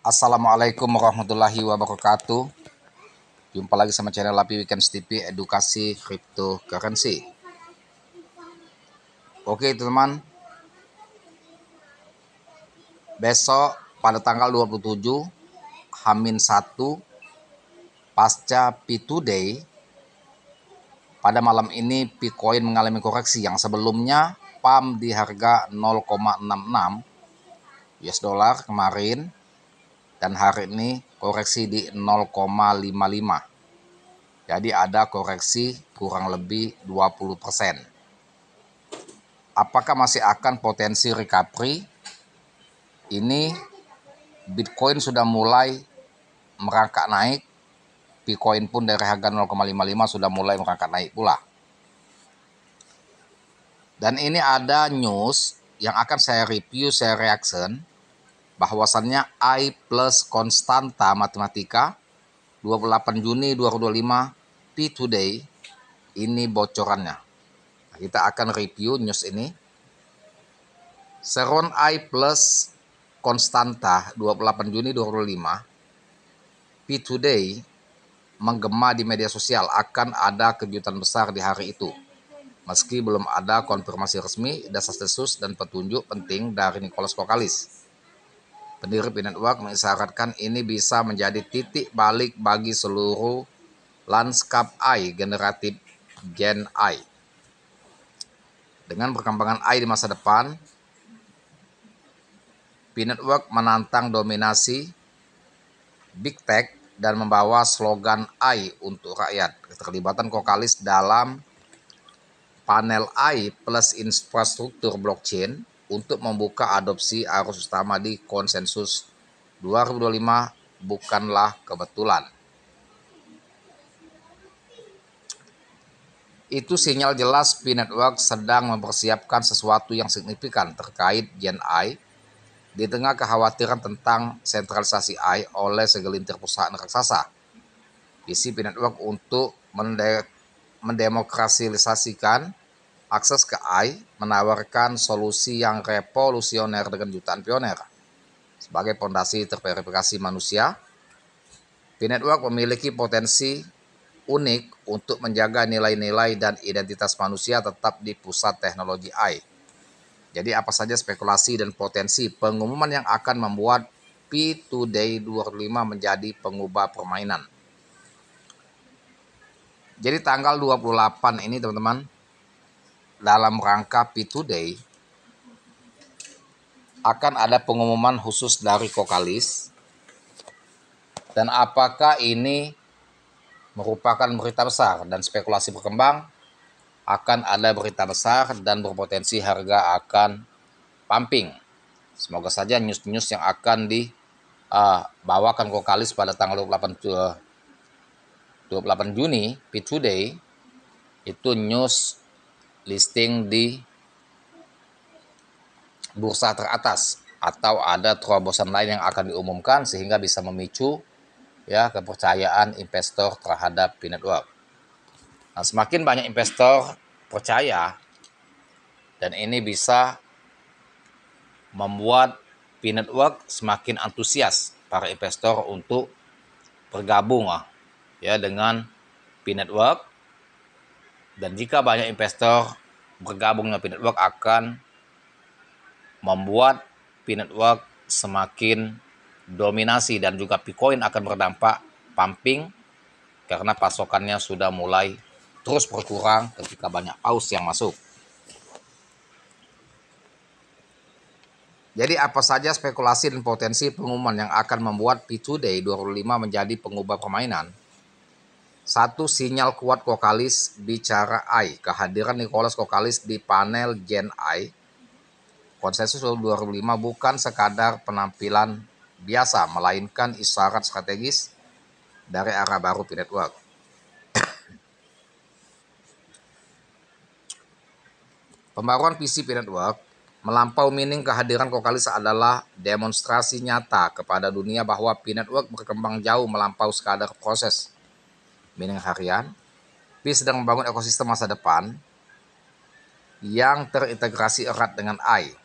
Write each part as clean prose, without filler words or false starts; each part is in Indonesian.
Assalamualaikum warahmatullahi wabarakatuh. Jumpa lagi sama channel Lapi Weekends TV Edukasi Cryptocurrency. Oke teman, besok pada tanggal 27 H-1 pasca P2 Day, pada malam ini Bitcoin mengalami koreksi yang sebelumnya pump di harga 0,66 US dollar kemarin, dan hari ini koreksi di 0,55. Jadi ada koreksi kurang lebih 20%. Apakah masih akan potensi recovery? Ini Bitcoin sudah mulai merangkak naik, Bitcoin pun dari harga 0,55 sudah mulai merangkak naik pula. Dan ini ada news yang akan saya review, saya reaction, bahwasannya I plus konstanta matematika 28 Juni 2025 P2 Day ini bocorannya. Kita akan review news ini. Seron I plus konstanta 28 Juni 2025 P2 Day menggema di media sosial akan ada kejutan besar di hari itu. Meski belum ada konfirmasi resmi, desas-desus dan petunjuk penting dari Nicholas Kokalis, pendiri P-Network, mengisyaratkan ini bisa menjadi titik balik bagi seluruh lanskap AI generatif Gen I. Dengan perkembangan AI di masa depan, P-Network menantang dominasi Big Tech dan membawa slogan AI untuk rakyat. Keterlibatan Kokalis dalam panel AI plus infrastruktur blockchain untuk membuka adopsi arus utama di konsensus 2025 bukanlah kebetulan. Itu sinyal jelas P-Network sedang mempersiapkan sesuatu yang signifikan terkait Gen I di tengah kekhawatiran tentang sentralisasi AI oleh segelintir perusahaan raksasa. Visi P-Network untuk mendemokratisasikan akses ke AI menawarkan solusi yang revolusioner dengan jutaan pioner. Sebagai fondasi terverifikasi manusia, P-Network memiliki potensi unik untuk menjaga nilai-nilai dan identitas manusia tetap di pusat teknologi AI. Jadi apa saja spekulasi dan potensi pengumuman yang akan membuat P2 Day 25 menjadi pengubah permainan. Jadi tanggal 28 ini teman-teman, dalam rangka P2 Day akan ada pengumuman khusus dari Kokalis. Dan apakah ini merupakan berita besar dan spekulasi berkembang, akan ada berita besar dan berpotensi harga akan pumping. Semoga saja news-news yang akan dibawakan Kokalis pada tanggal 28 Juni P2 Day itu news listing di bursa teratas atau ada terobosan lain yang akan diumumkan sehingga bisa memicu kepercayaan investor terhadap P-Network. Nah, semakin banyak investor percaya dan ini bisa membuat P-Network semakin antusias para investor untuk bergabung dengan P-Network. Dan jika banyak investor bergabung dengan P-Network akan membuat P-Network semakin dominasi dan juga Bitcoin akan berdampak pumping karena pasokannya sudah mulai terus berkurang ketika banyak paus yang masuk. Jadi apa saja spekulasi dan potensi pengumuman yang akan membuat P2 Day 2025 menjadi pengubah permainan? Satu, sinyal kuat Kokalis bicara AI. Kehadiran Nicholas Kokalis di panel Gen I konsensus 2005 bukan sekadar penampilan biasa, melainkan isyarat strategis dari arah baru P-Network. Pembaruan visi P-Network melampau mining kehadiran Kokalis adalah demonstrasi nyata kepada dunia bahwa P-Network berkembang jauh melampau sekadar proses mining harian. P sedang membangun ekosistem masa depan yang terintegrasi erat dengan AI.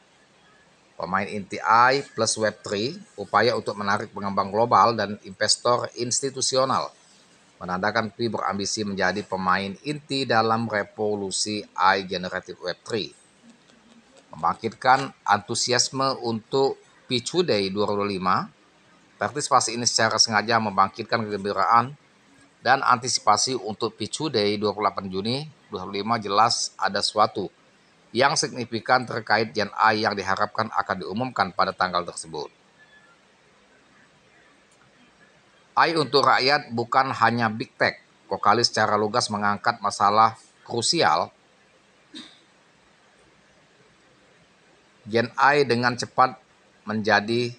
Pemain inti AI plus Web3, upaya untuk menarik pengembang global dan investor institusional, menandakan Pi berambisi menjadi pemain inti dalam revolusi AI generatif Web3. Membangkitkan antusiasme untuk Pi Day 2025, partisipasi ini secara sengaja membangkitkan kegembiraan dan antisipasi untuk Pi Day 28 Juni 2025 jelas ada suatu yang signifikan terkait Gen AI yang diharapkan akan diumumkan pada tanggal tersebut. AI untuk rakyat bukan hanya Big Tech. Vokalis secara lugas mengangkat masalah krusial Gen AI dengan cepat menjadi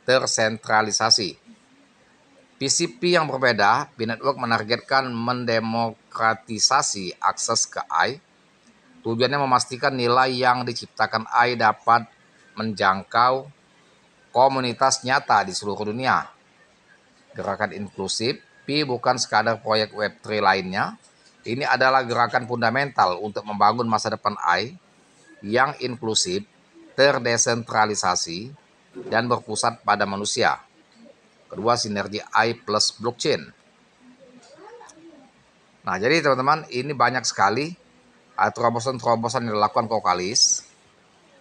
tersentralisasi. PCP yang berbeda, P-Network menargetkan mendemokratisasi akses ke AI. Tujuannya memastikan nilai yang diciptakan AI dapat menjangkau komunitas nyata di seluruh dunia. Gerakan inklusif, Pi bukan sekadar proyek Web3 lainnya. Ini adalah gerakan fundamental untuk membangun masa depan AI yang inklusif, terdesentralisasi, dan berpusat pada manusia. Kedua, sinergi AI plus blockchain. Nah, jadi teman-teman, ini banyak sekali terobosan-terobosan yang dilakukan Vokalis,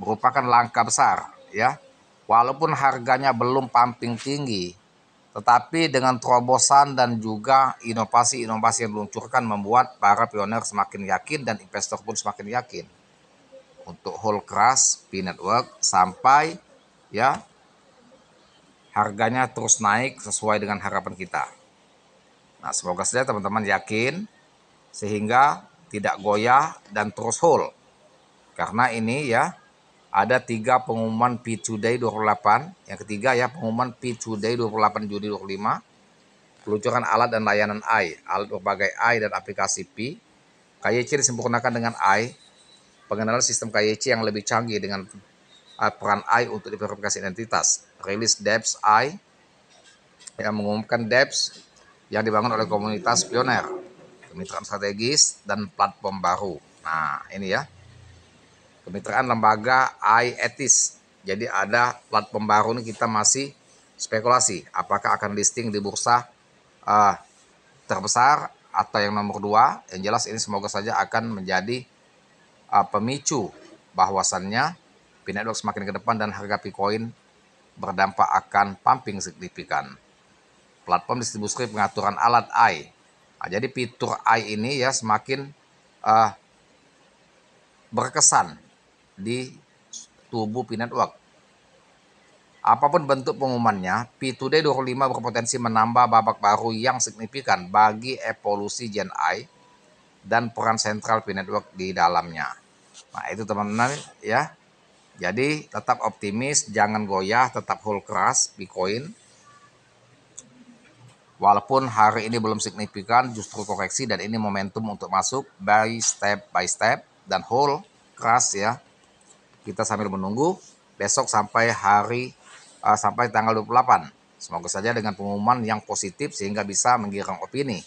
merupakan langkah besar, ya. Walaupun harganya belum pumping tinggi, tetapi dengan terobosan dan juga inovasi-inovasi yang diluncurkan membuat para pioner semakin yakin dan investor pun semakin yakin untuk hold keras P-Network sampai ya harganya terus naik sesuai dengan harapan kita. Nah, semoga saja teman-teman yakin sehingga tidak goyah dan terus hold. Karena ini ya ada 3 pengumuman Pi Day 28. Yang ketiga ya pengumuman Pi Day 28 Juni 2025. Peluncuran alat dan layanan AI, alat berbagai AI dan aplikasi Pi. KYC disempurnakan dengan AI. Pengenalan sistem KYC yang lebih canggih dengan peran AI untuk diverifikasi identitas. Rilis DEPS AI yang mengumumkan DEPS yang dibangun oleh komunitas pioner, kemitraan strategis, dan platform baru. Nah, ini ya. Kemitraan lembaga AI etis. Jadi ada platform baru ini kita masih spekulasi. Apakah akan listing di bursa terbesar atau yang nomor 2. Yang jelas ini semoga saja akan menjadi pemicu bahwasannya P-Network semakin ke depan dan harga Bitcoin berdampak akan pumping signifikan. Platform distribusi pengaturan alat AI. Nah, jadi fitur AI ini ya semakin berkesan di tubuh P-Network. Apapun bentuk pengumumannya, Pi Day 25 berpotensi menambah babak baru yang signifikan bagi evolusi Gen AI dan peran sentral P-Network di dalamnya. Nah, itu teman-teman ya. Jadi tetap optimis, jangan goyah, tetap hold keras Bitcoin. Walaupun hari ini belum signifikan, justru koreksi dan ini momentum untuk masuk by step dan hold keras ya. Kita sambil menunggu besok sampai sampai tanggal 28. Semoga saja dengan pengumuman yang positif sehingga bisa menggiring opini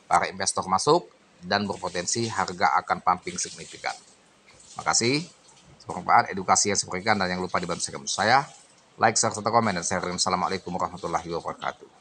para investor masuk dan berpotensi harga akan pumping signifikan. Makasih. Bermanfaat edukasi yang saya berikan dan jangan lupa dibantu saya. Like, share, serta komen dan share. Assalamualaikum warahmatullahi wabarakatuh.